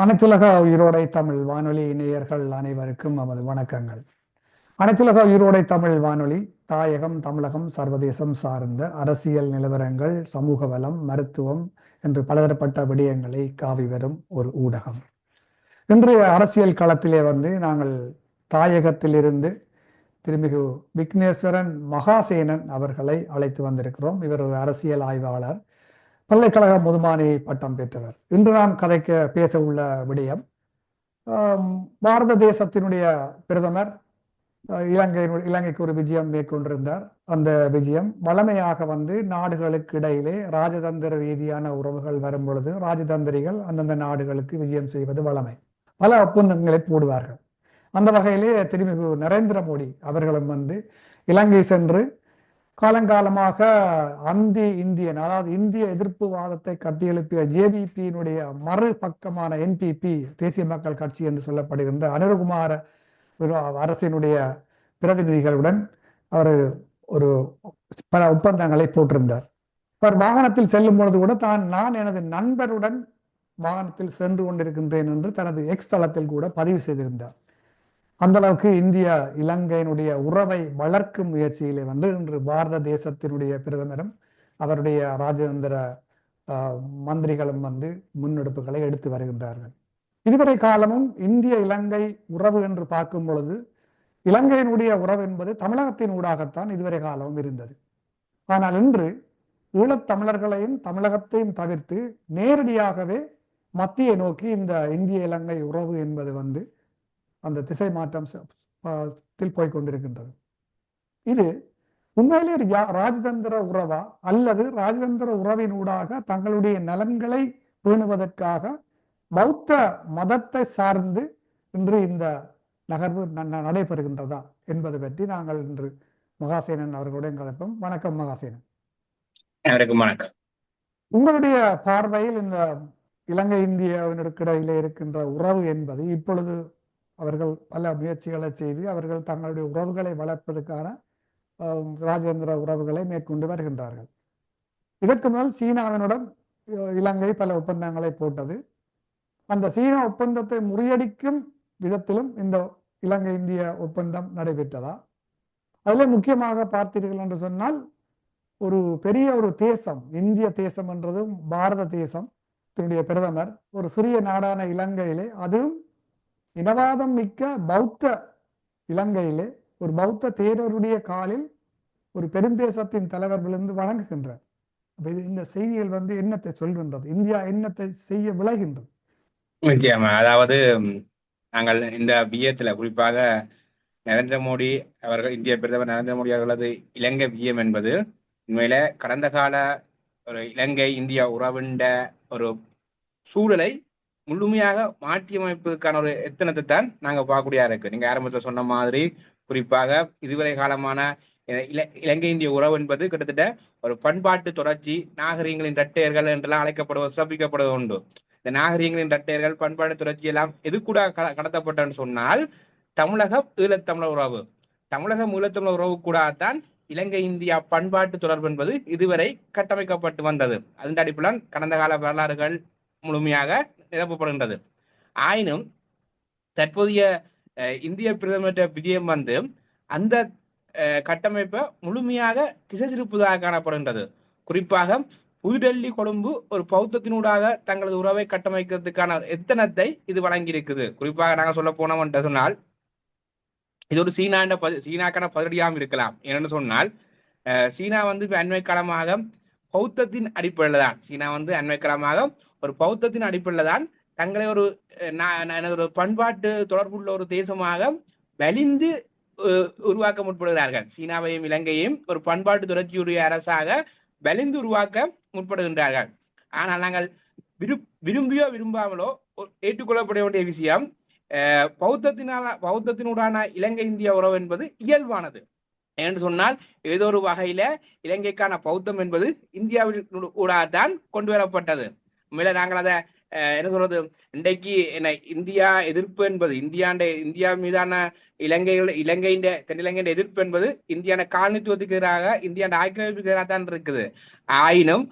அனைத்துலக உயிரோடை தமிழ் வானொலி நேயர்கள் அனைவருக்கும் நமது வணக்கங்கள். அனைத்துலக உயிரோடை தமிழ் வானொலி தாயகம், தமிழகம், சர்வதேசம் சார்ந்த அரசியல் நிலவரங்கள், சமூக வளம், மருத்துவம் என்று பலதரப்பட்ட விடயங்களை காவி வரும் ஒரு ஊடகம். இன்றைய அரசியல் களத்திலே நாங்கள் தாயகத்திலிருந்து திருமிகு விக்னேஸ்வரன் மகாசேனன் அவர்களை அழைத்து வந்திருக்கிறோம். இவர் ஒரு அரசியல் ஆய்வாளர், பல்கலைக்கழக முதுமானி பட்டம் பெற்றவர். இன்று நாம் பேச உள்ள விடயம், பாரத தேசத்தினுடைய பிரதமர் இலங்கைக்கு ஒரு விஜயம் மேற்கொண்டிருந்தார். அந்த விஜயம் வளமையாக நாடுகளுக்கு இடையிலே ராஜதந்திர ரீதியான உறவுகள் வரும் பொழுது ராஜதந்திரிகள் அந்தந்த நாடுகளுக்கு விஜயம் செய்வது வளமை. பல ஒப்பந்தங்களை போடுவார்கள். அந்த வகையிலே திருமிகு நரேந்திர மோடி அவர்களும் இலங்கை சென்று காலங்காலமாக இந்தியன், அதாவது இந்திய எதிர்ப்பு வாதத்தை கட்டியெழுப்பிய ஜேவிபியினுடைய மறுபக்கமான என்பிபி, தேசிய மக்கள் கட்சி என்று சொல்லப்படுகின்ற அனுரகுமார அரசினுடைய பிரதிநிதிகளுடன் அவர் ஒரு பல ஒப்பந்தங்களை போட்டிருந்தார். அவர் வாகனத்தில் செல்லும் பொழுது கூட நான் எனது நண்பருடன் வாகனத்தில் சென்று கொண்டிருக்கின்றேன் என்று தனது எக்ஸ் தளத்தில் கூட பதிவு செய்திருந்தார். அந்த அளவுக்கு இந்தியா இலங்கையினுடைய உறவை வளர்க்கும் முயற்சியிலே இன்று பாரத தேசத்தினுடைய பிரதமரும் அவருடைய ராஜதந்திர மந்திரிகளும் முன்னெடுப்புகளை எடுத்து வருகின்றார்கள். இதுவரை காலமும் இந்திய இலங்கை உறவு என்று பார்க்கும் பொழுது இலங்கையினுடைய உறவு என்பது தமிழகத்தின் ஊடாகத்தான் இதுவரை காலமும் இருந்தது. ஆனால் இன்று ஈழத்தமிழர்களையும் தமிழகத்தையும் தவிர்த்து நேரடியாகவே மத்தியை நோக்கி இந்த இந்திய இலங்கை உறவு என்பது அந்த திசை மாற்றத்தில் போய்கொண்டிருக்கின்றது. இது உண்மையிலே ராஜதந்திர உறவா அல்லது ராஜதந்திர உறவின் ஊடாக தங்களுடைய நலன்களை பேணுவதற்காக பௌத்த மதத்தை சார்ந்து இன்று இந்த நகர்வு நடைபெறுகின்றதா என்பது பற்றி நாங்கள் இன்று மகாசேனன் அவர்களுடன் கதைப்போம். வணக்கம் மகாசேனன். வணக்கம். உங்களுடைய பார்வையில் இந்த இலங்கை இந்தியாவினருக்கு இடையிலே இருக்கின்ற உறவு என்பது இப்பொழுது அவர்கள் பல முயற்சிகளை செய்து அவர்கள் தங்களுடைய உறவுகளை வளர்ப்பதற்கான ராஜதந்திர உறவுகளை மேற்கொண்டு வருகின்றார்கள். இதற்கு முதல் சீனாவினுடன் இலங்கை பல ஒப்பந்தங்களை போட்டது. அந்த சீனா ஒப்பந்தத்தை முறியடிக்கும் விதத்திலும் இந்த இலங்கை இந்திய ஒப்பந்தம் நடைபெற்றதா? அதில் முக்கியமாக பார்த்தீர்கள் என்று சொன்னால், ஒரு பெரிய ஒரு தேசம், இந்திய தேசம் என்றதும் பாரத தேசம் பிரதமர் ஒரு சிறிய நாடான இலங்கையிலே, அதுவும் இனவாதம் மிக்க பௌத்த இலங்கையிலே ஒரு பௌத்த தேரருடைய காலில் ஒரு பெருந்தேசத்தின் தலைவர் விழுந்து வழங்குகின்றார். இந்த செய்திகள் என்னத்தை சொல்கின்றது? இந்தியா என்னத்தை செய்ய விளைகின்றது? நிச்சயமா. அதாவது நாங்கள் இந்த விஜயத்துல குறிப்பாக நரேந்திர மோடி அவர்கள், இந்திய பிரதமர் நரேந்திர மோடி அவர்களது இலங்கை விஜயம் என்பது உண்மையில கடந்த கால ஒரு இலங்கை இந்தியா உறவுண்ட ஒரு சூழலை முழுமையாக மாற்றி அமைப்பதற்கான ஒரு எத்தனத்தை தான் நாங்க பார்க்கக்கூடியா இருக்கு. நீங்க ஆரம்பத்தில் சொன்ன மாதிரி குறிப்பாக இதுவரை காலமான இலங்கை இந்திய உறவு என்பது கிட்டத்தட்ட ஒரு பண்பாட்டு தொடர்ச்சி, நாகரீகங்களின் இரட்டையர்கள் என்றெல்லாம் அழைக்கப்படுவது, சிறப்பிக்கப்படுவது உண்டு. இந்த நாகரீகங்களின் இரட்டையர்கள், பண்பாட்டு தொடர்ச்சி எல்லாம் எது கூட கடத்தப்பட்டன்னு சொன்னால் தமிழக ஈழத்தமிழர் உறவு, தமிழகம் ஈழத்தமிழர் உறவு கூடத்தான் இலங்கை இந்தியா பண்பாட்டு தொடர்பு என்பது இதுவரை கட்டமைக்கப்பட்டு வந்தது. அதன் அடிப்படையில் கடந்த கால வரலாறுகள் முழுமையாக நிரப்பப்படுகின்றது. ஆயினும் தற்போதைய இந்திய பிரதமர் விஜயம் அந்த கட்டமைப்பை முழுமையாக திசை திருப்புவதாக காணப்படுகின்றது. குறிப்பாக புதுடெல்லி, கொழும்பு ஒரு பௌத்தத்தினூடாக தங்களது உறவை கட்டமைக்கிறதுக்கான எத்தனத்தை இது வழங்கி இருக்குது. குறிப்பாக நாங்க சொல்ல போனோம் என்று சொன்னால், இது ஒரு சீனாக்கான பதிலடியாகவும் இருக்கலாம். என்னன்னு சொன்னால், சீனா அண்மை காலமாக பௌத்தத்தின் அடிப்படையில் தான் அண்மை காலமாக ஒரு பௌத்தத்தின் அடிப்படையில் தான் தங்களை ஒரு பண்பாட்டு தொடர்புள்ள ஒரு தேசமாக வலிந்து உருவாக்க முற்படுகிறார்கள். சீனாவையும் இலங்கையும் ஒரு பண்பாட்டு தொடர்ச்சியுடைய அரசாக வலிந்து உருவாக்க முற்படுகின்றார்கள். ஆனால் நாங்கள் விரும்பியோ விரும்பாமலோ ஏற்றுக்கொள்ளப்பட வேண்டிய விஷயம். பௌத்தத்தினூடான இலங்கை இந்திய உறவு என்பது இயல்பானது என்று சொன்னால், ஏதோ ஒரு வகையில இலங்கைக்கான பௌத்தம் என்பது இந்தியாவில் ஊடாகத்தான் கொண்டு வரப்பட்டது. உண்மையில நாங்கள் அதை என்ன சொல்றது, இன்றைக்கு என்ன இந்தியா எதிர்ப்பு என்பது இந்தியா மீதான இலங்கையின் தென்னிலங்கையின் எதிர்ப்பு என்பது இந்தியான காலனித்துவத்துக்கு எதிராக, இந்தியான ஆக்கிரமிப்புக்கு எதிராக தான் இருக்குது. ஆயினும்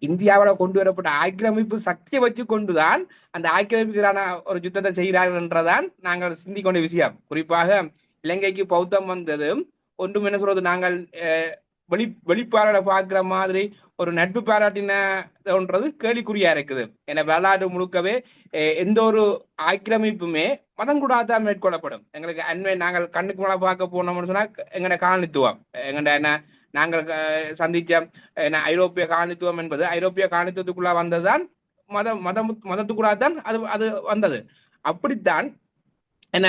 இந்தியாவில் கொண்டு வரப்பட்ட ஆக்கிரமிப்பு சக்தியை வச்சு கொண்டுதான் அந்த ஆக்கிரமிப்புக்கான ஒரு யுத்தத்தை செய்கிறார்கள் என்றதான் நாங்கள் சிந்திக்கொண்ட விஷயம். குறிப்பாக இலங்கைக்கு பௌத்தம் வந்தது ஒன்றும் என்ன சொல்றது, நாங்கள் வெளிப்பாராட பார்க்கிற மாதிரி ஒரு நட்பு பாராட்டினது கேள்விக்குறியா இருக்குது. என வரலாறு முழுக்கவே எந்த ஒரு ஆக்கிரமிப்புமே மதம் கூடாதான் மேற்கொள்ளப்படும். எங்களுக்கு அண்மை நாங்கள் கண்ணுக்கு மேல பார்க்க போனோம்னு சொன்னா எங்கட காலனித்துவம், எங்கட நாங்கள் சந்திச்ச ஐரோப்பிய காலனித்துவம் என்பது ஐரோப்பிய காலனித்துவத்துக்குள்ள வந்ததுதான் மதத்துக்குள்ளாதான் அது வந்தது. அப்படித்தான் என்ன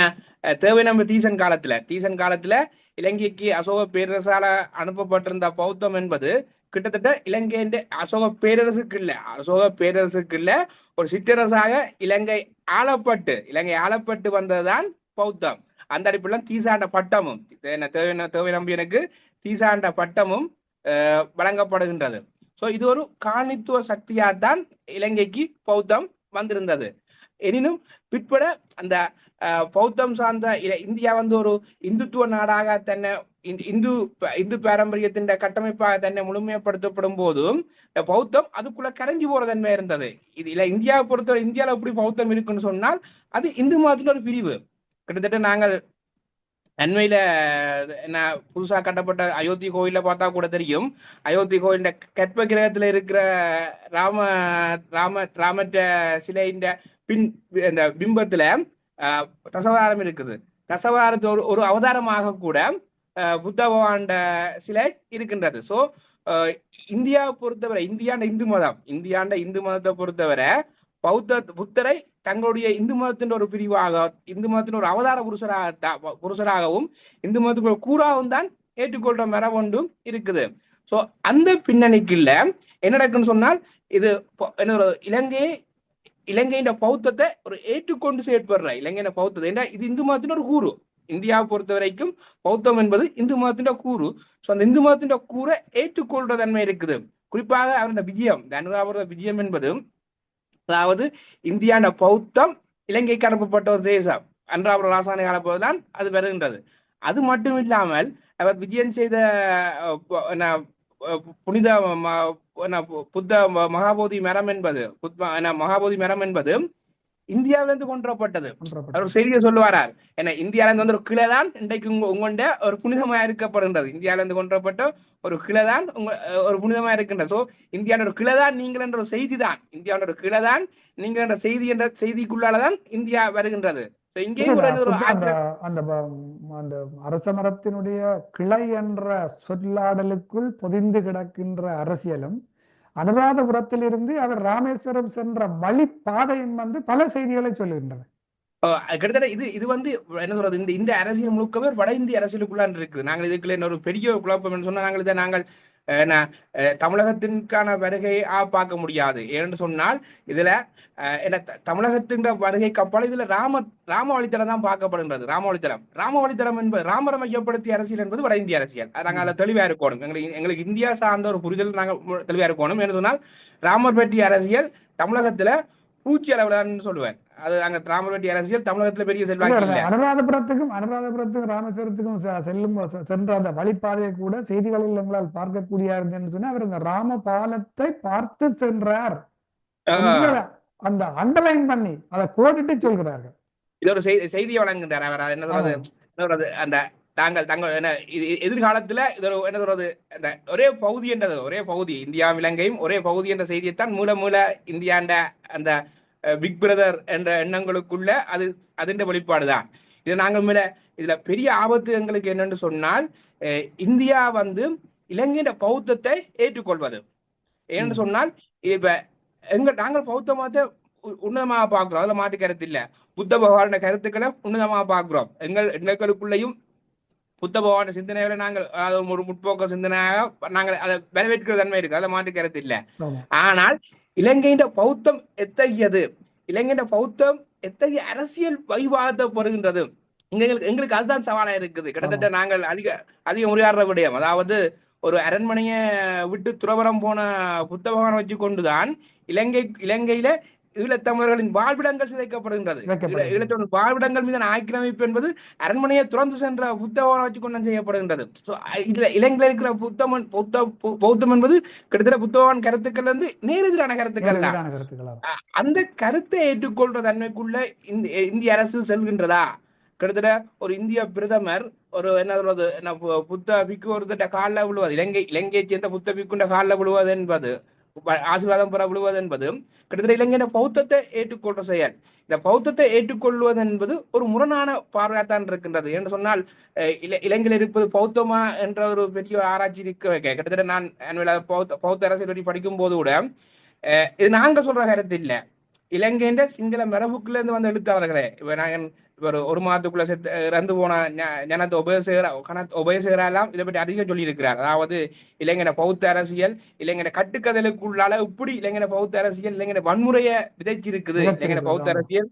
தேவை நம்ம தீசன் காலத்துல இலங்கைக்கு அசோக பேரரசால அனுப்பப்பட்டிருந்த பௌத்தம் என்பது கிட்டத்தட்ட இலங்கையின் அசோக பேரரசுக்கு இல்ல ஒரு சிற்றரசாக இலங்கை ஆளப்பட்டு வந்ததுதான் பௌத்தம். அந்த அடிப்படையில தீசாண்ட பட்டமும் தேவை நம்பியனுக்கு தீசாண்ட பட்டமும் வழங்கப்படுகின்றது. சோ இது ஒரு காலனித்துவ சக்தியாத்தான் இலங்கைக்கு பௌத்தம் வந்திருந்தது. எனினும் பிற்பட அந்த பௌத்தம் சார்ந்த இந்தியா ஒரு இந்துத்துவ நாடாக தன்னை இந்து பாரம்பரியத்தின் கட்டமைப்பாக தன்னை முழுமைப்படுத்தப்படும் போதும் பௌத்தம் அதுக்குள்ள கரைஞ்சி போற தன்மை இருந்தது. இது இல்ல இந்தியாவை பொறுத்தவரை இந்தியாவில எப்படி பௌத்தம் இருக்குன்னு சொன்னால் அது இந்து மதத்தின் ஒரு பிரிவு. கிட்டத்தட்ட நாங்கள் அண்மையில என்ன புதுசா கட்டப்பட்ட அயோத்தி கோயில பார்த்தா கூட தெரியும். அயோத்தி கோயில கற்ப கிரகத்துல இருக்கிற ராமற்ற சிலையின் இந்த பிம்பத்துல தசவதாரம் இருக்குது. தசவதாரத்து ஒரு அவதாரமாக கூட புத்த பகவான் சிலை இருக்கின்றது. சோ இந்தியாவை பொறுத்தவரை இந்தியாண்ட இந்து மதத்தை பொறுத்தவரை புத்தரை தங்களுடைய இந்து மதத்தின் ஒரு பிரிவாக, இந்து மதத்தின் ஒரு அவதார புருஷராகவும் இந்து மதத்துக்கு ஒரு கூறாகவும் தான் ஏற்றுக்கொள்ற மரபு ஒன்றும் இருக்குது. சோ அந்த பின்னணிக்குள்ள என்ன நடக்குன்னு சொன்னால், இது இலங்கையின் பௌத்தத்தை ஒரு ஏற்றுக்கொண்டு செயற்படுற இலங்கையின் பௌத்தத்தை ஏன்னா இது இந்து மதத்தின் ஒரு கூறு. இந்தியாவை பொறுத்த வரைக்கும் பௌத்தம் என்பது இந்து மதத்தின் கூறு. சோ அந்த இந்து மதத்தின் கூரை ஏற்றுக்கொள்ற தன்மை இருக்குது. குறிப்பாக அவருடைய விஜயம் என்பது, அதாவது இந்தியான பௌத்தம் இலங்கைக்கு அனுப்பப்பட்ட ஒரு தேசம் அன்றாபுர ராசானை காலப்போதுதான் அது வருகின்றது. அது மட்டும் இல்லாமல் அவர் விஜயம் செய்த புனித புத்த மகாபோதி மரம் என்பது இந்தியாவிலிருந்து கொண்டுவரப்பட்டது. அவர் செய்தியை சொல்லுவாரார், ஏன்னா இந்தியாவிலிருந்து ஒரு கிளைதான் இன்றைக்கு உங்கள்ட ஒரு புனிதமா இருக்கப்படுகின்றது. இந்தியாவிலிருந்து கொண்டுவரப்பட்ட ஒரு கிளைதான் ஒரு புனிதமா இருக்கின்றது. சோ இந்தியாவோட ஒரு கிளைதான் நீங்கள் என்ற ஒரு செய்தி தான், இந்தியாவோட ஒரு கிளைதான் நீங்கள் என்ற செய்தி என்ற செய்திக்குள்ளாலதான் இந்தியா வருகின்றது. அந்த அரச மரத்தினுடைய கிளை என்ற சொல்லாடலுக்குள் பொதிந்து கிடக்கின்ற அரசியலும், அனுராதபுரத்திலிருந்து அவர் ராமேஸ்வரம் சென்ற வழிபாதையும் பல செய்திகளை சொல்லுகின்றன. கிட்டத்தட்ட இது என்ன சொல்றது, இந்த அரசியல் முழுக்கவே வட இந்திய அரசியலுக்குள்ளான் இருக்குது. நாங்கள் இதுக்குள்ள இன்னொரு பெரிய குழப்பம் சொன்னா நாங்கள் தமிழகத்திற்கான வருகை பார்க்க முடியாது. ஏன்னு சொன்னால் இதுல என்ன தமிழகத்தின் வருகைக்கு அப்பால் இதுல ராம வழித்தடம் தான் பார்க்கப்படுகின்றது. ராம வழித்தடம் என்பது ராமரை மையப்படுத்திய அரசியல் என்பது வட இந்திய அரசியல். நாங்கள் அதில் தெளிவா இருக்கணும். எங்களுக்கு இந்தியா சார்ந்த ஒரு புரிதல் நாங்கள் தெளிவா இருக்கணும். என்று சொன்னால் ராமர் பற்றிய அரசியல் தமிழகத்துல பூச்சி அளவுல சொல்லுவேன். அது அங்க ராமர் பற்றிய அரசியல் தமிழகத்துல பெரிய செல்வாக்கு இல்லை. அனுராதபுரத்துக்கும் ராமேஸ்வரத்துக்கும் சென்ற அந்த வழிபாதையை கூட செய்திகளில் எங்களால் பார்க்கக்கூடிய இருந்ததுன்னு சொன்னா, அவர் அந்த ராம பாலத்தை பார்த்து சென்றார், அந்த அண்டர்லைன் பண்ணி அதை கோடிட்டு சொல்கிறார்கள். இது ஒரு செய்தியை வழங்குகின்றார் அவர். என்ன சொல்றது, அந்த தங்கள் எதிர்காலத்துல இது ஒரு என்ன சொல்றது, அந்த ஒரே பகுதி இந்தியா இலங்கையும் ஒரே பகுதி என்ற செய்தியைத்தான் மூல இந்தியாண்ட அந்த பிக் பிரதர் என்ற எண்ணங்களுக்குள்ள அது வெளிப்பாடுதான். இது நாங்கள் இதுல பெரிய ஆபத்து எங்களுக்கு என்னன்னு சொன்னால், இந்தியா இலங்கையின் பௌத்தத்தை ஏற்றுக்கொள்வது. ஏன்னு சொன்னால் இப்ப நாங்கள் பௌத்த மதத்தை உன்னதமாக பார்க்கிறோம், அதுல மாற்று கருத்து இல்ல. புத்த பகவான கருத்துக்களை உன்னதமாக பார்க்கிறோம். எங்களுக்குள்ளேயும் புத்த பகவான சிந்தனைகளை நாங்கள் ஒரு முற்போக்க சிந்தனையாக நாங்கள் அதை வரவேற்கிற தன்மை இருக்கு, அதை மாற்று கருத்து இல்லை. ஆனால் இலங்கையின் பௌத்தம் எத்தகையது, இலங்கையின் பௌத்தம் எத்தகைய அரசியல் வழிபாதப்படுகின்றது. எங்களுக்கு அதுதான் சவாலா இருக்குது. கிட்டத்தட்ட நாங்கள் அதிக உரையாடுற விடயம், அதாவது ஒரு அரண்மனையை விட்டு துறவரம் போன புத்த பகவானை வச்சு கொண்டுதான் இலங்கையில ஈழத்தமிழர்களின் வாழ்விடங்கள் சிதைக்கப்படுகின்றது. ஈழத்தமிழ் வாழ்விடங்கள் மீதான ஆக்கிரமிப்பு என்பது அரண்மனையை துறந்து சென்ற புத்த பகவானை வச்சு கொண்டு செய்யப்படுகின்றது. இலங்கையில் இருக்கிற பௌத்தம் என்பது கிட்டத்தட்ட புத்த பகவான் கருத்துக்கள் வந்து நேரெதிரான கருத்துக்கள். அந்த கருத்தை ஏற்றுக்கொள்ற தன்மைக்குள்ள இந்திய அரசு செல்கின்றதா? கிட்டத்தட்ட ஒரு இந்திய பிரதமர் ஒரு என்ன சொல்றது, புத்த பிக்கு ஒருத்தட்ட காலில் விழுவது, இலங்கையை சேர்ந்த புத்த பிக்குண்ட காலில் விழுவது என்பது, ஆசீர்வாதம் பெற விழுவது என்பது கிட்டத்தட்ட இலங்கையின பௌத்தத்தை ஏற்றுக்கொள்ற செயல். இந்த பௌத்தத்தை ஏற்றுக்கொள்வது என்பது ஒரு முரணான பார்வையாத்தான் இருக்கின்றது. என்று சொன்னால் இலங்கையில் இருப்பது பௌத்தமா என்ற ஒரு பெரிய ஆராய்ச்சி இருக்க கிட்டத்தட்ட நான் பௌத்த அரசியல் பற்றி படிக்கும் போது கூட இது நாங்க சொல்ற கருத்து இல்லை, இலங்கையின் சிங்கள மரபுக்குள்ள இருந்து வந்து எழுத்தாளர்களே, இப்ப நாங்கள் ஒரு மாதத்துக்குள்ள இறந்து போன ஞானத் உபயசேகரெல்லாம் இதை பற்றி அதிகம் சொல்லி இருக்கிறார். அதாவது இளைஞன பௌத்த அரசியல், இளைஞன கட்டுக்கதலுக்குள்ளால இப்படி இளைஞன பௌத்த அரசியல் இளைஞன வன்முறையை விதைச்சிருக்குது, இளைஞன பௌத்த அரசியல்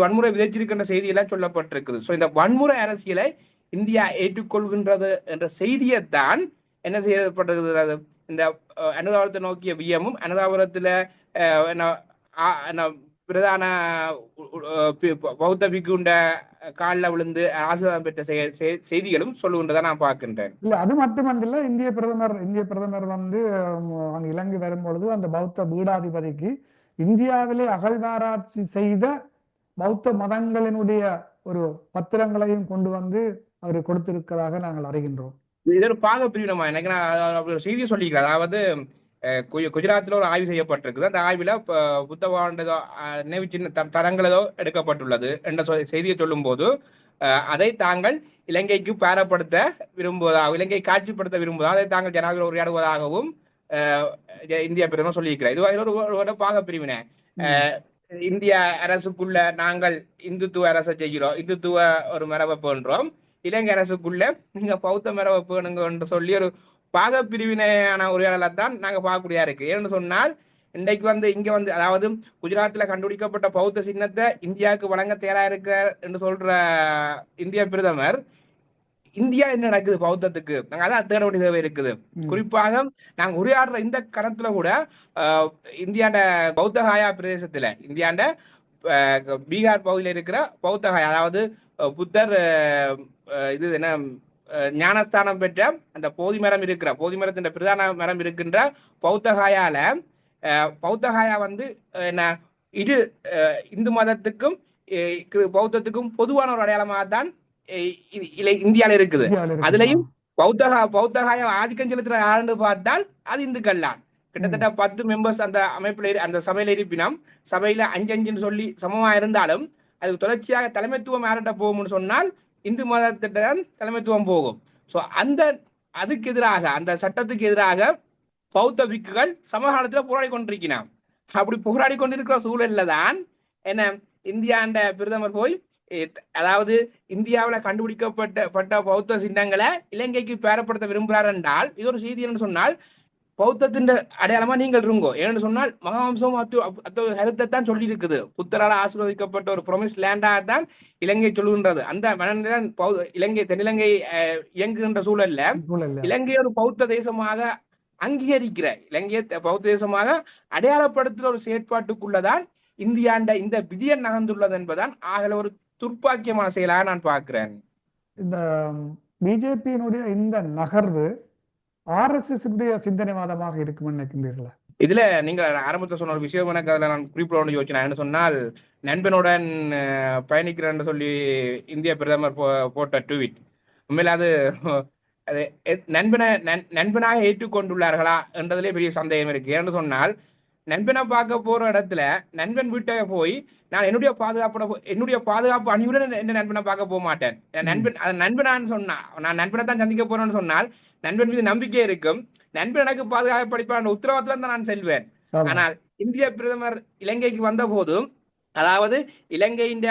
வன்முறை விதைச்சிருக்கின்ற செய்தி எல்லாம் சொல்லப்பட்டிருக்குது. சோ இந்த வன்முறை அரசியலை இந்தியா ஏற்றுக்கொள்கின்றது என்ற செய்தியைத்தான் என்ன செய்யப்பட்டிருக்கிறது, இந்த அனுதாபத்தை நோக்கிய வியமும் அனுதாபுரத்துல பிரதான பௌத்த பிக்குண்ட காலில் விழுந்து ஆசீர்வாதம் பெற்ற செய்திகளும் சொல்லுகின்றதா நான் பார்க்கின்றேன். இல்ல அது மட்டுமல்ல, இந்திய பிரதமர் வந்து அங்க இலங்கை வரும்பொழுது அந்த பௌத்த பீடாதிபதிக்கு இந்தியாவிலே அகழ்வாராய்ச்சி செய்த பௌத்த மதங்களினுடைய ஒரு பத்திரங்களையும் கொண்டு வந்து அவர் கொடுத்திருக்கிறதாக நாங்கள் அறிகின்றோம். இது ஒரு பாக பிரிவினமா எனக்கு நான் செய்தியை சொல்லிக்கிறேன். அதாவது குஜராத்தில் ஒரு ஆய்வு செய்யப்பட்டிருக்குது. அந்த ஆய்வுல புத்த பகவான் நினைவு சின்ன தடங்களோ எடுக்கப்பட்டுள்ளது என்ற செய்தியை சொல்லும் போது அதை தாங்கள் இலங்கைக்கு பாரப்படுத்த விரும்புவதாக, இலங்கை காட்சிப்படுத்த விரும்புவதாக, அதை தாங்கள் ஜனாதிபதி உரையாடுவதாகவும் இந்திய பிரதமர் சொல்லியிருக்கிறார். இது ஒரு பாக பிரிவினை. இந்திய அரசுக்குள்ள நாங்கள் இந்துத்துவ அரசை செய்கிறோம், இந்துத்துவ ஒரு மரபை பேணுறோம், இலங்கை அரசுக்குள்ள நீங்க பௌத்த மரபை பேணுங்க என்று சொல்லி ஒரு பாக பிரிவினையான உரையாடலை தான் நாங்க பார்க்கக்கூடியா இருக்கு. ஏன்னு சொன்னால் இன்றைக்கு வந்து இங்க வந்து அதாவது குஜராத்ல கண்டுபிடிக்கப்பட்ட பௌத்த சின்னத்தை இந்தியாவுக்கு வழங்க தயாரா இருக்க என்று சொல்ற இந்திய பிரதமர், இந்தியா என்ன நடக்குது பௌத்தத்துக்கு, நாங்க அதான் தேட வேண்டிய தேவை இருக்குது. குறிப்பாக நாங்க உரையாடுற இந்த கணத்துல கூட இந்தியாண்ட பௌத்தகாயா பிரதேசத்துல, இந்தியாண்ட பீகார் பகுதியில இருக்கிற பௌத்தகாயா, அதாவது புத்தர் இது என்ன ஞானஸ்தானம் பெற்ற அந்த போதி மரத்தின் பிரதான மரம் இருக்கின்ற பௌத்தகாயால, பௌத்தகாயா வந்து என்ன இது இந்து மதத்துக்கும் பௌத்தத்துக்கும் பொதுவான ஒரு அடையாளமாகத்தான் இந்தியால இருக்குது. அதுலயும் பௌத்தகாயா ஆதிக்கம் செலுத்துற யாருன்னு பார்த்தால் அது இந்துக்கள் தான். கிட்டத்தட்ட 10 மெம்பர்ஸ் அந்த அமைப்புல அந்த சபையில இருப்பினும், சபையில 5 சொல்லி சமமா இருந்தாலும் அது தொடர்ச்சியாக தலைமைத்துவம் யார்கிட்ட போகும்னு சொன்னால் இந்து மதத்திடம் தலைமைத்துவம் போகும். சோ அதுக்கு எதிராக, அந்த சட்டத்துக்கு எதிராக பௌத்த பிக்குகள் சமகாலத்துல போராடி கொண்டிருக்கிறான். அப்படி போராடி கொண்டிருக்கிற சூழல்ல தான் என்ன இந்தியாண்ட பிரதமர் போய், அதாவது இந்தியாவில கண்டுபிடிக்கப்பட்ட பௌத்த சின்னங்களை இலங்கைக்கு பேரப்படுத்த விரும்புகிறார் என்றால் இது ஒரு செய்தி என்று சொன்னால் பௌத்தத்தின் அடையாளமா நீங்கள் இருங்கோ. ஏன்னு சொன்னால் மகாவம்சம் கருத்தை தான் சொல்லி இருக்குது. புத்தரால் ஆசீர்வதிக்கப்பட்ட ஒரு ப்ரொமிஸ் லேண்டாகத்தான் இலங்கை சொல்லுகின்றது. அந்த மனநிலை இலங்கை தென்னிலங்கை இயங்குகின்ற சூழல்ல இலங்கை ஒரு பௌத்த தேசமாக அங்கீகரிக்கிற, இலங்கையை பௌத்த தேசமாக அடையாளப்படுத்துகிற ஒரு செயற்பாட்டுக்குள்ளதான் இந்தியாண்ட இந்த விதியன் நகர்ந்துள்ளது என்பதான் ஆகல ஒரு துர்ப்பாக்கியமான செயலாக நான் பார்க்கிறேன். இந்த பிஜேபியினுடைய இந்த நகர்வு RSS சிந்தனைவாதமாக இருக்கும் நினைக்கின்றீர்களா? இதுல நீங்க ஆரம்பத்துல சொன்ன ஒரு விஷயம் எனக்கு அதுல நான் குறிப்பிட யோசிச்சேன். என்ன சொன்னால், நண்பனுடன் பயணிக்கிறேன்னு சொல்லி இந்திய பிரதமர் போட்ட ட்வீட், உண்மையில அது நண்பனாக ஏற்றுக்கொண்டுள்ளார்களா என்றதுலே பெரிய சந்தேகம் இருக்கு. ஏன்னு சொன்னால், நண்பனை பார்க்க போற இடத்துல நண்பன் வீட்டை போய் நான் என்னுடைய பாதுகாப்பு அணியுடன் என்ன நண்பனை பார்க்க போக மாட்டேன். நண்பனான்னு சொன்னா, நான் நண்பனை தான் சந்திக்க போறேன்னு சொன்னால் நண்பன் மீது நம்பிக்கை இருக்கும், நண்பன் எனக்கு பாதுகாப்பு படிப்பான உத்தரவாதத்துல தான் நான் செல்வேன். ஆனால் இந்திய பிரதமர் இலங்கைக்கு வந்த போதும், அதாவது இலங்கையின்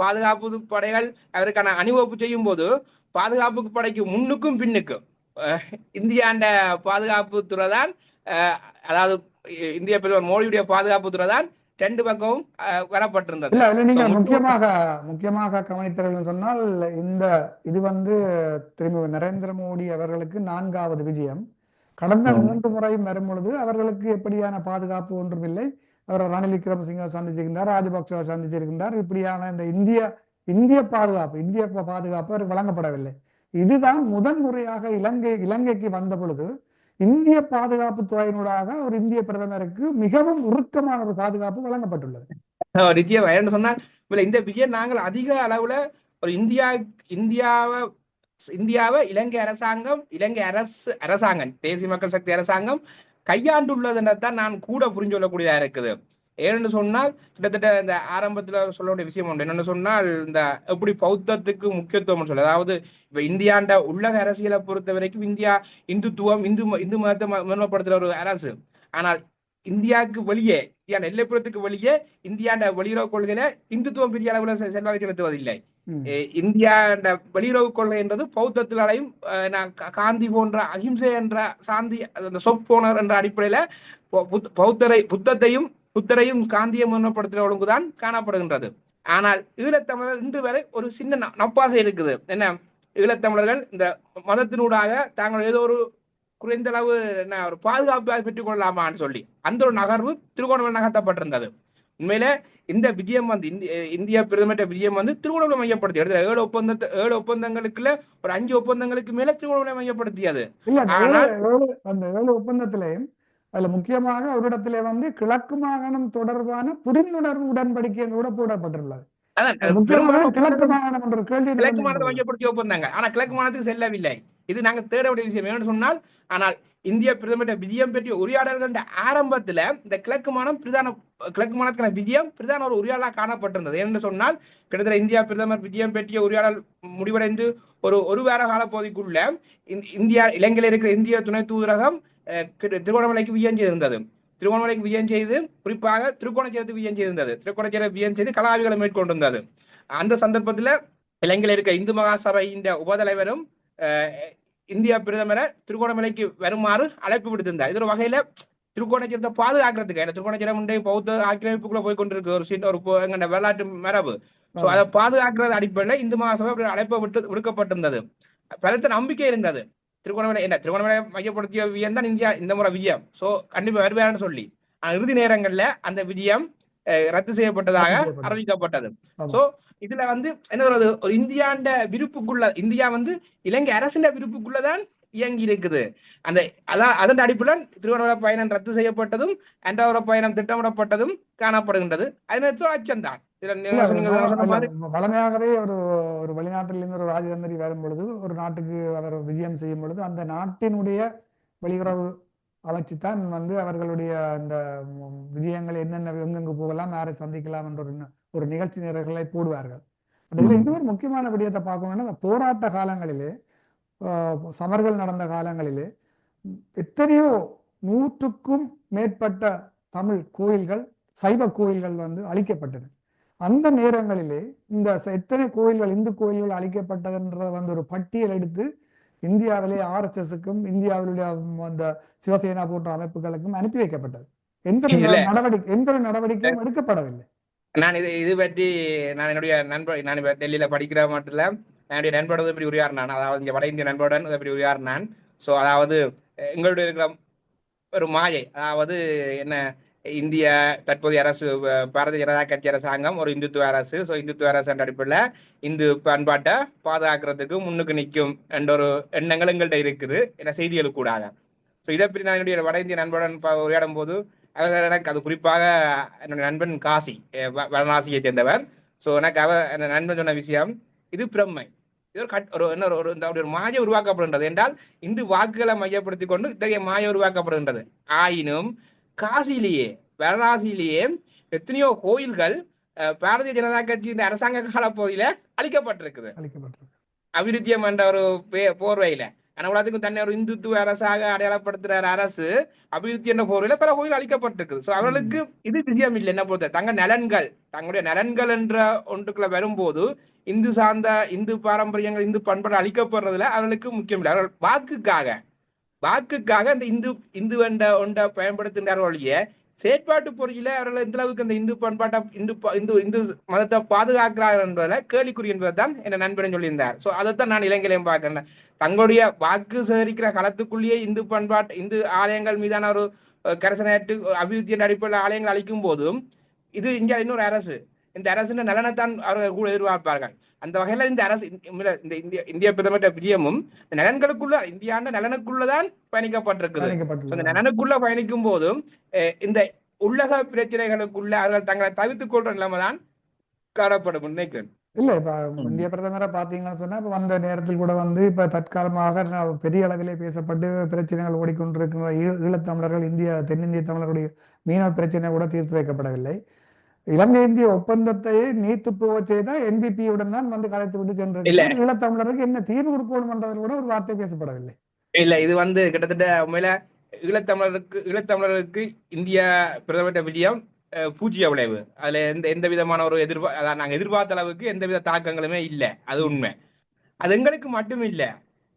பாதுகாப்பு படைகள் அவருக்கான அணிவகுப்பு செய்யும் போது பாதுகாப்பு படைக்கு முன்னுக்கும் பின்னுக்கும் இந்தியாண்ட பாதுகாப்பு துறை தான், அதாவது இந்திய பிரதமர் மோடியுடைய பாதுகாப்புத்துறை தான் ரெண்டு பக்கமும் வரப்பட்டிருந்தது. இல்ல அதுல நீங்க முக்கியமாக கவனித்தீர்கள் சொன்னால் இந்த இது திரும்ப நரேந்திர மோடி அவர்களுக்கு 4வது விஜயம். கடந்த 3 முறையும் வரும் பொழுது அவர்களுக்கு எப்படியான பாதுகாப்பு ஒன்றும் இல்லை. அவர் ரணில் விக்ரமசிங்க சந்திச்சிருக்கின்றார், ராஜபக்ச சந்திச்சிருக்கின்றார். இப்படியான இந்த இந்திய பாதுகாப்பு அவர் வழங்கப்படவில்லை. இதுதான் முதன் முறையாக இலங்கைக்கு வந்த பொழுது இந்திய பாதுகாப்பு துறையினூடாக ஒரு இந்திய பிரதமருக்கு மிகவும் உருக்கமான ஒரு பாதுகாப்பு வழங்கப்பட்டுள்ளது. நிச்சயமா என்ன சொன்னால் இந்த விஜயம் நாங்கள் அதிக அளவுல ஒரு இந்தியாவை இலங்கை அரசாங்கம் தேசிய மக்கள் சக்தி அரசாங்கம் கையாண்டுள்ளதுன்றதான் நான் கூட புரிஞ்சு கொள்ளக்கூடியதா இருக்குது. ஏன்னு சொன்னால் கிட்டத்தட்ட இந்த ஆரம்பத்துல சொல்ல வேண்டிய விஷயம் உண்டு. என்னன்னு சொன்னால் இந்த எப்படி பௌத்தத்துக்கு முக்கியத்துவம் சொல்ல, அதாவது இப்ப இந்தியாண்ட உள்ளக அரசியலை பொறுத்த வரைக்கும் இந்தியா இந்துத்துவம் இந்து மதத்தை மேன்மைப்படுத்துற ஒரு அரசு. ஆனால் இந்தியாவுக்கு வெளியே, இந்தியா எல்லைப்புறத்துக்கு வெளியே இந்தியாண்ட வெளியுறவு கொள்கையில இந்துத்துவம் பெரிய அளவுல செல்வாக்கு செலுத்துவதில்லை. இந்தியா வெளியுறவு கொள்கை என்றது பௌத்தத்திலாலையும் காந்தி போன்ற அஹிம்சை என்ற சாந்தி சொப்போனர் என்ற அடிப்படையில புத்தரையும் காந்தியை முன்னப்படுத்துகிற ஒழுங்குதான் காணப்படுகின்றது. ஆனால் ஈழத்தமிழர் இன்று வரை ஒரு சின்ன நப்பாசை இருக்குது. என்ன, ஈழத்தமிழர்கள் இந்த மதத்தினூடாக தாங்கள் ஏதோ ஒரு குறைந்த அளவு ஒரு பாதுகாப்பு பெற்றுக் கொள்ளலாமான்னு சொல்லி அந்த ஒரு நகர்வு திருகோணமலை நகர்த்தப்பட்டிருந்தது. உண்மையில இந்த விஜயம் இந்திய பிரதமர் விஜயம் திருகோணமலை மையப்படுத்தி எடுத்து 7 ஒப்பந்தங்களுக்குள்ள ஒரு 5 ஒப்பந்தங்களுக்கு மேல திருகோணமலை மையப்படுத்தியது. அந்த 7 ஒப்பந்தத்திலையும் அதுல முக்கியமாக ஒரு இடத்துல கிழக்கு மாகாணம் தொடர்பான புரிந்துணர்வு உடன்படிக்கை கூட போடப்பட்டுள்ளது. கிழக்கு மாகாணம் மையப்படுத்தி ஒப்பந்தாங்க. ஆனா கிழக்கு மாகாணத்துக்கு செல்லவில்லை. இது நாங்க தேட வேண்டிய விஷயம். என்னன்னு சொன்னால், ஆனால் இந்திய பிரதமர் விஜயம் பற்றிய உரையாடல்கள் ஆரம்பத்துல இந்த கிழக்கு மாகாணத்துக்கான விஜயம் பிரதான ஒரு உரையாடலாக காணப்பட்டிருந்தது. என்று சொன்னால் கிட்டத்தட்ட இந்தியா பிரதமர் விஜயம் பற்றிய உரையாடல் முடிவடைந்து ஒரு வார கால பகுதிக்குள்ள இலங்கையில் இருக்கிற இந்திய துணை தூதரகம் திருகோணமலைக்கு விஜயம் செய்திருந்தது. திருகோணமலைக்கு விஜயம் செய்து குறிப்பாக திருக்கோணச்சேரத்துக்கு விஜயம் செய்திருந்தது. திருக்கோணச்சேர விஜயம் செய்து கலாவிகளை மேற்கொண்டிருந்தது. அந்த சந்தர்ப்பத்துல இலங்கையில் இருக்க இந்து மகாசபையின் உபதலைவரும் இந்திய பிரதமரை திருகோணமலைக்கு வருமாறு அழைப்பு விடுத்திருந்தார். இது ஒரு வகையில திருக்கோணச்சேரத்தை பாதுகாக்கிறதுக்கு, திருக்கோணச்சேரம் பௌத்த ஆக்கிரமிப்புக்குள்ள போய் கொண்டிருக்கு ஒரு வரலாற்று மரபு. சோ அதை பாதுகாக்கிறது அடிப்படையில் இந்து மகாசபை அழைப்பு விடுக்கப்பட்டிருந்தது. பலத்த நம்பிக்கை இருந்தது. திருகோணமலை மையப்படுத்திய விஜயம் தான் இந்தியா இந்த முறை விஜயம். சோ கண்டிப்பா வருவார்னு சொல்லி இறுதி நேரங்கள்ல அந்த விஜயம் ரத்து செய்யப்பட்டதாக அறிவிக்கப்பட்டது. சோ இதுல என்ன சொல்றது, ஒரு இந்தியாண்ட விருப்புக்குள்ள இந்தியா இலங்கை அரசின் விருப்புக்குள்ளதான் இயங்கி இருக்குது. அதன் அடிப்படையில் திருவண்ணாமலை பயணம் ரத்து செய்யப்பட்டதும் அன்றாவர பயணம் திட்டமிடப்பட்டதும் காணப்படுகின்றது. அது அச்சம்தான். வளமையாகவே ஒரு வெளிநாட்டிலிருந்து ஒரு ராஜதந்திரி வரும் பொழுது, ஒரு நாட்டுக்கு அவர் விஜயம் செய்யும் பொழுது அந்த நாட்டினுடைய வெளியுறவு அமைச்சுத்தான் அவர்களுடைய இந்த விஜயங்கள் என்னென்ன எங்கெங்கு போகலாம், யாரை சந்திக்கலாம் என்ற ஒரு நிகழ்ச்சி நிரல்களை போடுவார்கள். அதுல இன்னொரு முக்கியமான விடயத்தை பார்க்கணும்னா, போராட்ட காலங்களிலே சமர்கள் நடந்த காலங்களிலே எத்தனையோ 100க்கும் மேற்பட்ட தமிழ் கோயில்கள், சைவ கோயில்கள் அழிக்கப்பட்டது. அந்த நேரங்களிலே இந்த எத்தனை கோயில்கள், இந்து கோயில்கள் அழிக்கப்பட்டதுன்ற ஒரு பட்டியல் எடுத்து இந்தியாவிலே RSSக்கும் இந்தியாவிலுடைய அந்த சிவசேனா போன்ற அமைப்புகளுக்கும் அனுப்பி வைக்கப்பட்டது. எந்த நடவடிக்கையும் எடுக்கப்படவில்லை. நான் இது பற்றி நான் என்னுடைய நண்பர், நான் டெல்லியில படிக்கிற மட்டும் இல்ல, என்னுடைய நண்பரோட இப்படி உரையாடினான். அதாவது இங்க வட இந்திய நண்பருடன் இப்படி உரையாடினான். சோ அதாவது எங்களுடைய இருக்கிற ஒரு மாயை, அதாவது என்ன, இந்திய தற்போதைய அரசு பாரதிய ஜனதா கட்சி அரசாங்கம் ஒரு இந்துத்துவ அரசு. சோ இந்துத்துவ அரசு என்ற அடிப்படையில் இந்து பண்பாட்டை பாதுகாக்கிறதுக்கு முன்னுக்கு நிற்கும் என்ற ஒரு எண்ணங்கள் எங்கள்கிட்ட இருக்குது என செய்திகளுக்கு கூடாக. ஸோ இதை பற்றி நான் என்னுடைய வட இந்திய நண்பருடன் உரையாடும் போது எனக்கு அது குறிப்பாக என்னுடைய நண்பன் காசி, வாரணாசியை சேர்ந்தவர். ஸோ எனக்கு அந்த நண்பன் சொன்ன விஷயம், இது பிரம்மை, இது ஒரு மாயை உருவாக்கப்படுகின்றது என்றால் இந்து வாக்குகளை மையப்படுத்திக் கொண்டு இத்தகைய மாயை உருவாக்கப்படுகின்றது. ஆயினும் காசியிலேயே வாரணாசியிலேயே எத்தனையோ கோயில்கள் பாரதிய ஜனதா கட்சி இந்த அரசாங்க கால பகுதியில அழிக்கப்பட்டிருக்குது, அபிவிருத்தியம் என்ற ஒரு போர்வையில. ஆனா உலகத்துக்கும் தன்னை ஒரு இந்துத்துவ அரசாக அடையாளப்படுத்துற அரசு அபிவிருத்தி என்ற போர்வையில பல கோயில் அழிக்கப்பட்டிருக்குது. சோ அவர்களுக்கு இது விஷயம் இல்லை. என்ன பொறுத்த தங்களுடைய நலன்கள் என்ற ஒன்றுக்குள்ள வரும்போது இந்து சார்ந்த இந்து பாரம்பரியங்கள், இந்து பண்பாடு அழிக்கப்படுறதுல அவர்களுக்கு முக்கியம் இல்லை. அவர்கள் வாக்குக்காக வாக்குக்காக அந்த இந்து இந்து ஒன்றை பயன்படுத்துகின்றார்கள் ஒழிய செயற்பாட்டு பொறியில அவர்கள் எந்த அளவுக்கு அந்த இந்து பண்பாட்டை இந்து மதத்தை பாதுகாக்கிறார்கள் என்பதில் கேள்விக்குறி என்பதுதான் என் நண்பன் சொல்லியிருந்தார். சோ அதைத்தான் நான் இலங்கையிலையும் பார்க்கிறேன். தங்களுடைய வாக்கு சேகரிக்கிற களத்துக்குள்ளேயே இந்து பண்பாட்டு இந்து ஆலயங்கள் மீதான ஒரு கரசனையற்று அபிவிருத்தியின் அடிப்படையில் ஆலயங்கள் அளிக்கும் போதும் இது இந்தியா இன்னொரு அரசு, இந்த அரசின் நலனைத்தான் அவர்கள் கூட எதிர்பார்ப்பார்கள். அந்த வகையில இந்த அரசு இந்த இந்திய பிரதமர் விஜயமும் நலன்களுக்குள்ள இந்தியாண்ட நலனுக்குள்ளதான் பயணிக்கப்பட்டிருக்குது. அந்த நலனுக்குள்ள பயணிக்கும் போதும் இந்த உள்ளக பிரச்சனைகளுக்குள்ள அவர்கள் தங்களை தவிர்த்துக் கொள்ற நிலைமைதான் காணப்படும் நினைக்கிறேன். இல்ல இப்ப இந்திய பிரதமரை பாத்தீங்கன்னு சொன்னா இப்ப வந்த நேரத்தில் கூட வந்து இப்ப தற்காலமாக பெரிய அளவிலே பேசப்பட்டு பிரச்சனைகள் ஓடிக்கொண்டிருக்கிற ஈழத்தமிழர்கள் தென்னிந்திய தமிழர்களுடைய மீனவ பிரச்சனை கூட தீர்த்து வைக்கப்படவில்லை. இலங்கை இந்திய ஒப்பந்தத்தையே நீத்து போக செய்த என்பிபியுடன் தான் வந்து கலைத்து விட்டு சென்றிருக்கிறார். ஈழத்தமிழருக்கு என்ன தீர்வு கொடுக்கணும் என்றதில் கூட ஒரு வார்த்தை பேசப்படவில்லை. இல்ல இது வந்து கிட்டத்தட்ட உண்மையில ஈழத்தமிழருக்கு இந்திய பிரதமர் விஜயம் பூஜ்ய விளைவு. அதுல எந்த விதமான ஒரு நாங்க எதிர்பார்த்த அளவுக்கு எந்தவித தாக்கங்களுமே இல்லை. அது உண்மை. அது எங்களுக்கு மட்டும் இல்ல.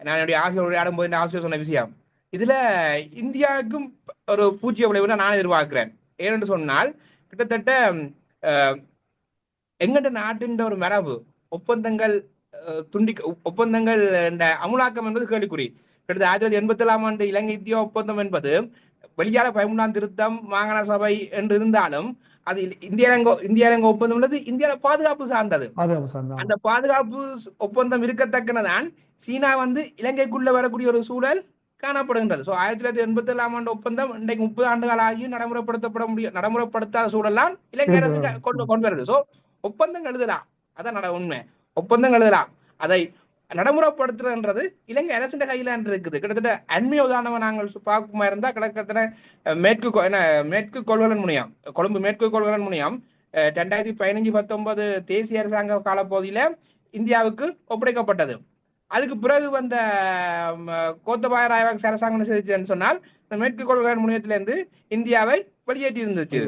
நான் என்னுடைய ஆசிரியர் ஆடும்போது ஆசிரியர் சொன்ன விஷயம் இதுல இந்தியாவுக்கும் ஒரு பூஜ்ய விளைவு நான் எதிர்பார்க்கிறேன். ஏனென்று சொன்னால் கிட்டத்தட்ட எங்கட நாட்டின் ஒரு மரபு ஒப்பந்தங்கள் ஒப்பந்தங்கள் அமுலாக்கம் என்பது கேள்விக்குறி. கிட்டத்தட்ட 1987 ஆண்டு இலங்கை இந்திய ஒப்பந்தம் என்பது வெளியால 13ஆம் திருத்தம் மாகாண சபை என்று இருந்தாலும் அது இந்திய இலங்கை ஒப்பந்தம் என்பது இந்தியாவில பாதுகாப்பு சார்ந்தது. அந்த பாதுகாப்பு ஒப்பந்தம் இருக்கத்தக்கனதான் சீனா வந்து இலங்கைக்குள்ள வரக்கூடிய ஒரு சூழல் காணப்படுகின்றது. 1987 ஆண்டு ஒப்பந்தம் இன்றைக்கு 30 ஆண்டுகள் ஆகியும் நடைமுறைப்படுத்தாத சூழல்லாம் இலங்கை அரசு கொண்டு வருது. சோ ஒப்பந்தங்கள் எழுதலாம், அதான் உண்மை. ஒப்பந்தங்கள் எழுதலாம், அதை நடைமுறைப்படுத்துறதுன்றது இலங்கை அரசின் கையில இருக்குது. கிட்டத்தட்ட அண்மைய உதாரணமா நாங்கள் பார்க்குமா இருந்தா கிட்டத்தட்ட மேற்கு கொள்கலன் முனையம், கொழும்பு மேற்கு கொள்கலன் முனையம் 2015-19 தேசிய அரசாங்க காலப்பகுதியில இந்தியாவுக்கு ஒப்படைக்கப்பட்டது. அதுக்கு பிறகு வந்த கோத்தபாய ராஜபக்ச அரசாங்கம் செஞ்சுன்னு சொன்னால் மேற்கு கொள்கலன் முனையத்திலிருந்து இந்தியாவை வெளியேற்றி இருந்துச்சு.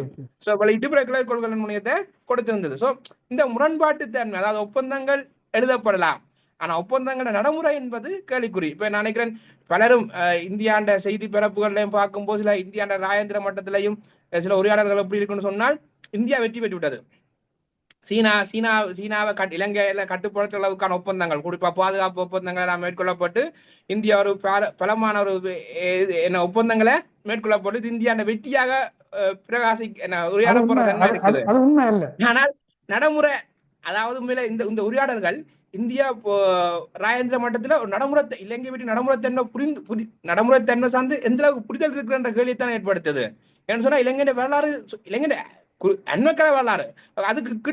வெளியிட்டு பிறகு கிழக்கு கொள்கலன் முனையத்தை கொடுத்திருந்தது. சோ இந்த முரண்பாட்டு தன்மை, அதாவது ஒப்பந்தங்கள் எழுதப்படலாம், ஆனா ஒப்பந்தங்கள நடைமுறை என்பது கேள்விக்குறி. இப்ப நான் நினைக்கிறேன் பலரும் இந்தியாண்ட செய்தி பரப்புகளையும் பார்க்கும்போது சில இந்தியாண்ட ராஜேந்திர மட்டத்திலையும் சில உரையாடல்கள் எப்படி இருக்குன்னு சொன்னால் இந்தியா வெற்றி பெற்று விட்டது. சீனாவை இலங்கையில கட்டுப்படுத்துற அளவுக்கான ஒப்பந்தங்கள், குறிப்பா பாதுகாப்பு ஒப்பந்தங்கள் எல்லாம் மேற்கொள்ளப்பட்டு இந்தியா ஒரு பலமான ஒரு ஒப்பந்தங்களை மேற்கொள்ளப்பட்டு இந்தியாண்ட வெற்றியாக ஆனால் நடைமுறை, அதாவது உண்மையில இந்த உரையாடல்கள் இந்தியா ராஜேந்திர மட்டத்துல ஒரு நடைமுறை இலங்கை வெற்றி நடைமுறைத்தன்மை சார்ந்து எந்த அளவுக்கு புரிதல் இருக்குன்ற கேள்வித்தான் ஏற்படுத்தது. ஏன்னு சொன்னா இலங்கைய வரலாறு, இலங்கை அண்மைக்கால வரலாறு, அதுக்கு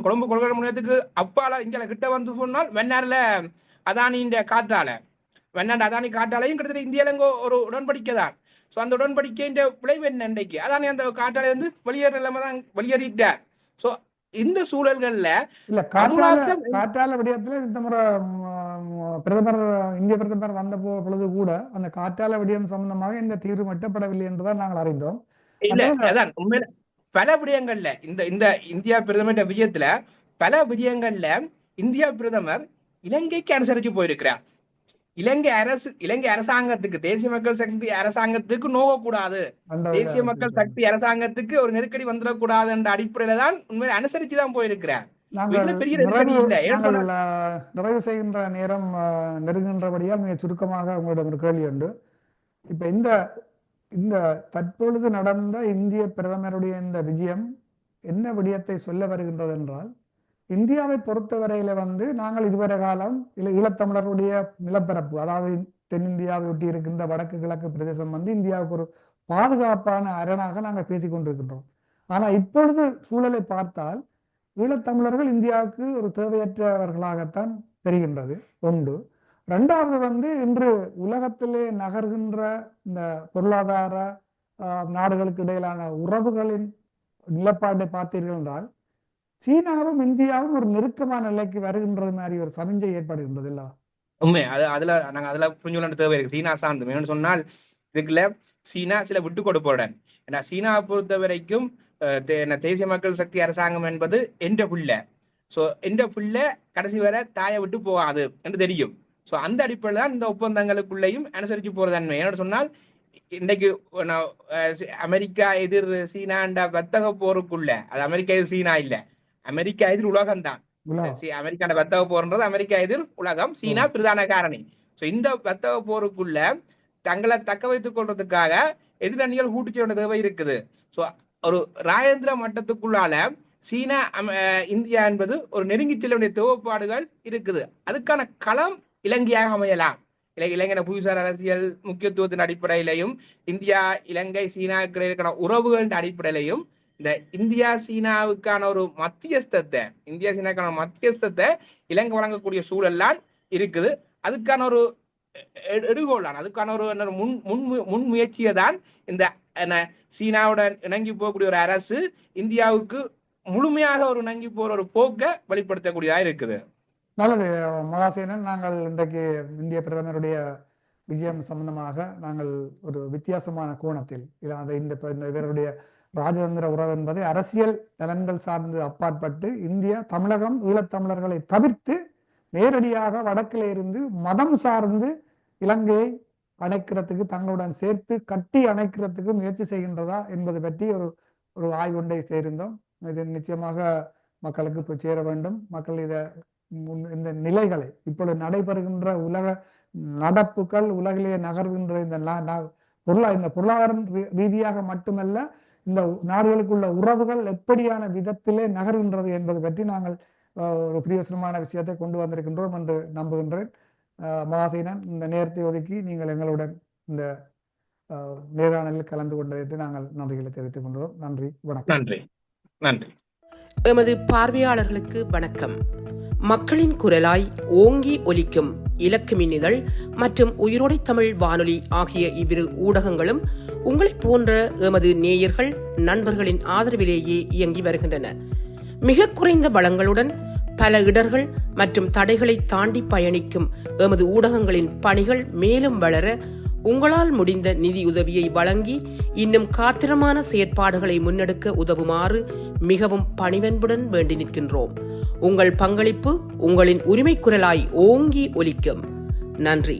கொழும்பு கொள்கலன் முனையத்துக்கு அப்பால இங்க கிட்ட வந்து சொன்னால் வெண்ணாறுல அதானியின் காற்றால அதானி காற்றாலையும் கிட்டத்தட்ட இந்திய இலங்கை ஒரு உடன்படிக்கை தான். சோ அந்த உடன்படிக்கையின் விளைவு என்ன? இன்றைக்கு அதானி அந்த காற்றாலை இருந்து வெளியேறிட்டார். சோ இந்த சூழல்கள்ல இல்ல காற்றாலை விடயத்துல இந்த முறை பிரதமர் இந்திய பிரதமர் வந்த பொழுது கூட அந்த காற்றாலை விடயம் சம்பந்தமாக இந்த தீர்வு எட்டப்படவில்லை என்றுதான் நாங்கள் அறிந்தோம். இல்ல அதான் உண்மையில பல விடயங்கள்ல இந்த இந்தியா பிரதமர் விஜயத்துல பல விடயங்கள்ல இந்தியா பிரதமர் இலங்கைக்கு அனுசரிச்சு போயிருக்கிறார். இலங்கை அரசாங்கத்துக்கு, தேசிய மக்கள் சக்தி அரசாங்கத்துக்கு நோகக்கூடாது, தேசிய மக்கள் சக்தி அரசாங்கத்துக்கு ஒரு நெருக்கடி வந்துடக்கூடாது என்ற அடிப்படையில தான் உண்மையில அனுசரிச்சுதான் போயிருக்கிறார். பெரிய நெருக்கடி இல்லை. நிறைவு செய்கின்ற நேரம் நெருங்குகின்றபடியால் மிக சுருக்கமாக உங்களிடம் ஒரு கேள்வி உண்டு. இப்ப இந்த தற்பொழுது நடந்த இந்திய பிரதமருடைய இந்த விஜயம் என்ன விடயத்தை சொல்ல வருகின்றது என்றால், இந்தியாவை பொறுத்தவரையில வந்து நாங்கள் இதுவரை காலம் ஈழத்தமிழருடைய நிலப்பரப்பு, அதாவது தென்னிந்தியாவை ஒட்டி இருக்கின்ற வடக்கு கிழக்கு பிரதேசம் வந்து இந்தியாவுக்கு ஒரு பாதுகாப்பான அரணாக நாங்கள் பேசிக்கொண்டிருக்கின்றோம். ஆனா இப்பொழுது சூழலை பார்த்தால் ஈழத்தமிழர்கள் இந்தியாவுக்கு ஒரு தேவையற்றவர்களாகத்தான் தெரிகின்றது ஒன்று. ரெண்டாவது வந்து இன்று உலகத்திலே நகர்கின்ற இந்த பொருளாதார நாடுகளுக்கு இடையிலான உறவுகளின் நிலப்பாட்டை பார்த்தீர்கள் என்றால் சீனாவும் இந்தியாவும் ஒரு நெருக்கமான நிலைக்கு வருகின்றது மாதிரி ஒரு சமிஞ்சை ஏற்படுகின்றது இல்ல? உண்மை. அதுல புரிஞ்சுள்ள தேவை இருக்கு. சீனா சார்ந்து என்னன்னு சொன்னால் இதுக்குள்ள சீனா சில விட்டு கொடுப்போடன், ஏன்னா சீனாவை பொறுத்த வரைக்கும் தேசிய மக்கள் சக்தி அரசாங்கம் என்பது என்ற புள்ள. சோ என்ற புள்ள கடைசி வரை தாயை விட்டு போகாது என்று தெரியும். ஸோ அந்த அடிப்படையில் தான் இந்த ஒப்பந்தங்களுக்குள்ளேயும் அனுசரித்து போற தன்மை. என்னோட சொன்னால் இன்றைக்கு அமெரிக்கா எதிர் சீனாண்ட வர்த்தக போருக்குள்ள, அது அமெரிக்கா எதிர் சீனா இல்ல, அமெரிக்கா எதிர் உலகம் தான். அமெரிக்கான வர்த்தக போர்ன்றது அமெரிக்கா எதிர் உலகம், சீனா பிரதான காரணி. ஸோ இந்த வர்த்தக போருக்குள்ள தங்களை தக்க வைத்துக் கொள்றதுக்காக எதிரணிகள் கூட்டுச்சேர்ந்த தேவை இருக்குது. ஸோ ஒரு ராஜேந்திர மட்டத்துக்குள்ளால சீனா இந்தியா என்பது ஒரு நெருங்கி செல்ல வேண்டிய தேவைப்பாடுகள் இருக்குது. அதுக்கான களம் இலங்கையாக அமையலாம். இலங்கை புவிசார் அரசியல் முக்கியத்துவத்தின் அடிப்படையிலையும் இந்தியா இலங்கை சீனாவுக்கு இருக்கிற உறவுகளின் அடிப்படையிலையும் இந்த இந்தியா சீனாவுக்கான ஒரு மத்தியஸ்தத்தை இலங்கை வழங்கக்கூடிய சூழல்லாம் இருக்குது. அதுக்கான ஒரு எடுகோளான், அதுக்கான ஒரு முன் முயற்சியை தான் இந்த சீனாவுடன் இணங்கி போகக்கூடிய ஒரு அரசு இந்தியாவுக்கு முழுமையாக ஒரு இணங்கி போற ஒரு போக்க வெளிப்படுத்தக்கூடியதா இருக்குது. நல்லது மகாசேனன், நாங்கள் இன்றைக்கு இந்திய பிரதமருடைய விஜயம் சம்பந்தமாக நாங்கள் ஒரு வித்தியாசமான கோணத்தில் இந்த இவருடைய ராஜதந்திர உறவு என்பதை அரசியல் நலன்கள் சார்ந்து அப்பாற்பட்டு இந்தியா தமிழகம் ஈழத்தமிழர்களை தவிர்த்து நேரடியாக வடக்கில் இருந்து மதம் சார்ந்து இலங்கையை அணைக்கிறதுக்கு, தங்களுடன் சேர்த்து கட்டி அணைக்கிறதுக்கு முயற்சி செய்கின்றதா என்பது பற்றி ஒரு ஆய்வுண்டை சேர்ந்தோம். இது நிச்சயமாக மக்களுக்கு போய் சேர வேண்டும். மக்கள் இந்த நிலைகளை இப்பொழுது நடைபெறுகின்ற உலக நடப்புகள், உலகிலேயே நகர்கின்ற இந்த பொருளாதார ரீதியாக மட்டுமல்ல, இந்த நாடுகளுக்குள்ள உறவுகள் எப்படியான விதத்திலே நகர்கின்றது என்பது பற்றி நாங்கள் ஒரு பிரியோசனமான விஷயத்தை கொண்டு வந்திருக்கின்றோம் என்று நம்புகின்றேன். மகாசேனன், இந்த நேரத்தை ஒதுக்கி நீங்கள் எங்களுடன் இந்த நேர்காணலில் கலந்து கொண்டதற்கு நாங்கள் நன்றிகளை தெரிவித்துக் கொண்டோம். நன்றி, வணக்கம். நன்றி, நன்றி. எமது பார்வையாளர்களுக்கு வணக்கம். மக்களின் குரலாய் ஓங்கி ஒலிக்கும் இலக்கு மின்னிதழ் மற்றும் உயிரோடை தமிழ் வானொலி ஆகிய இவ்விரு ஊடகங்களும் உங்களைப் போன்ற எமது நேயர்கள் நண்பர்களின் ஆதரவிலேயே இயங்கி வருகின்றன. மிக குறைந்த பலங்களுடன் பல இடர்கள் மற்றும் தடைகளை தாண்டி பயணிக்கும் எமது ஊடகங்களின் பணிகள் மேலும் வளர உங்களால் முடிந்த நிதியுதவியை வழங்கி இன்னும் காத்திரமான செயற்பாடுகளை முன்னெடுக்க உதவுமாறு மிகவும் பணிவன்புடன் வேண்டி நிற்கின்றோம். உங்கள் பங்களிப்பு உங்களின் உரிமை குரலாய் ஓங்கி ஒலிக்கும். நன்றி.